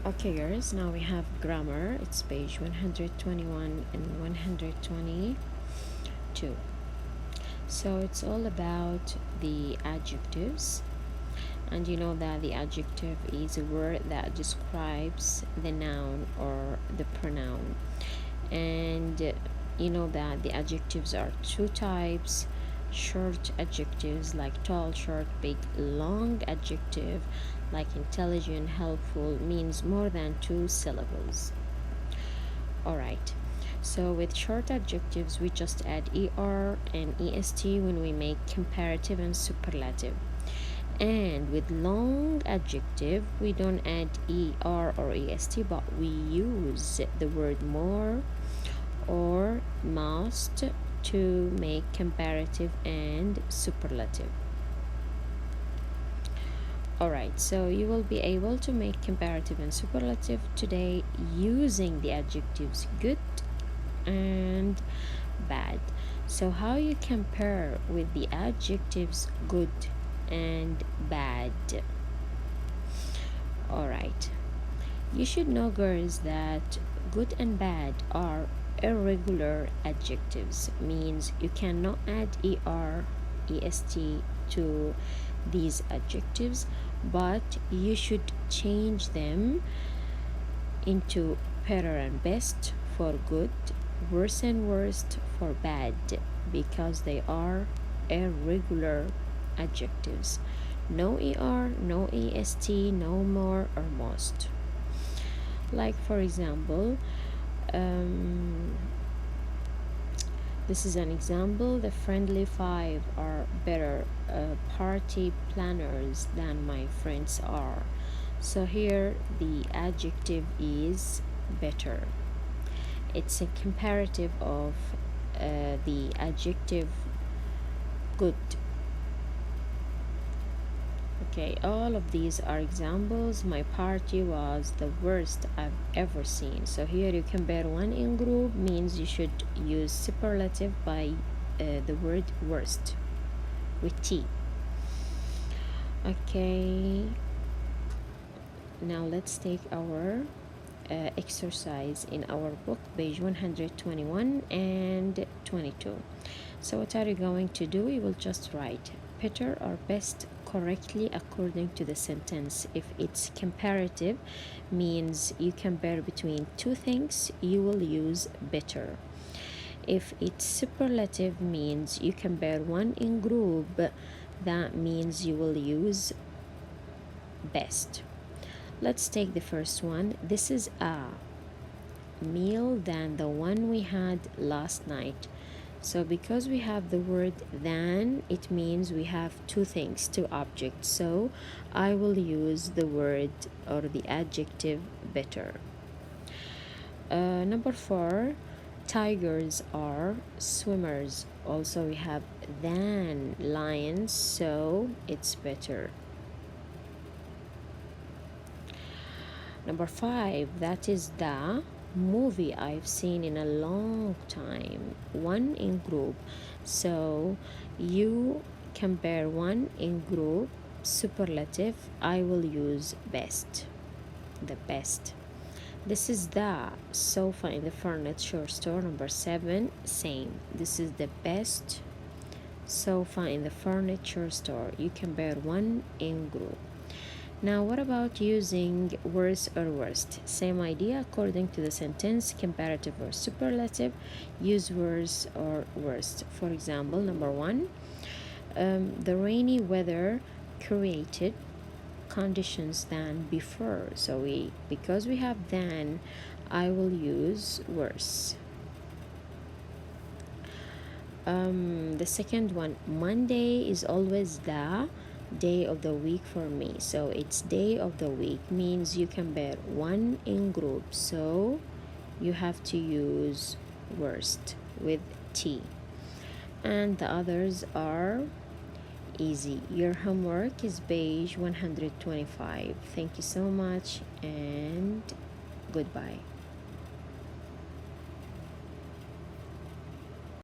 Okay, guys, now we have grammar. It's page 121 and 122. So it's all about the adjectives. And you know that the adjective is a word that describes the noun or the pronoun. And you know that the adjectives are two types: short adjectives like tall, short, big; long adjective like intelligent, helpful, means more than two syllables. Alright, so with short adjectives we just add er and est when we make comparative and superlative. And with long adjective we don't add er or est, but we use the word more or must to make comparative and superlative. Alright, so you will be able to make comparative and superlative today using the adjectives good and bad. So how you compare with the adjectives good and bad? Alright, you should know, girls, that good and bad are irregular adjectives, means you cannot add er est to these adjectives, but you should change them into better and best for good, worse and worst for bad, because they are irregular adjectives. No er, no est, no more or most. Like for example, this is an example: the friendly five are better party planners than my friends are. So here the adjective is better. It's a comparative of the adjective good. Okay, all of these are examples. My party was the worst I've ever seen. So here you compare one in group, means you should use superlative by the word worst with T. Okay, now let's take our exercise in our book, page 121 and 22. So what are you going to do? You will just write better or best correctly according to the sentence. If it's comparative, means you compare between two things, you will use better. If it's superlative, means you compare one in group, that means you will use best. Let's take the first one. This is a meal than the one we had last night. So because we have the word than, it means we have two things, two objects. So I will use the word or the adjective better. Number 4, tigers are swimmers. Also we have than lions, so it's better. Number 5, that is the movie I've seen in a long time. One in group. So you compare one in group, superlative, I will use best, the best. This is the sofa in the furniture store. Number 7, same. This is the best sofa in the furniture store. You compare one in group. Now what about using worse or worst? Same idea according to the sentence, comparative or superlative, use worse or worst. For example, number 1, the rainy weather created conditions than before. So because we have than, I will use worse. The second one, Monday is always the day of the week for me. So it's day of the week, means you compare one in group, so you have to use worst with T. And the others are easy. Your homework is page 125. Thank you so much and goodbye.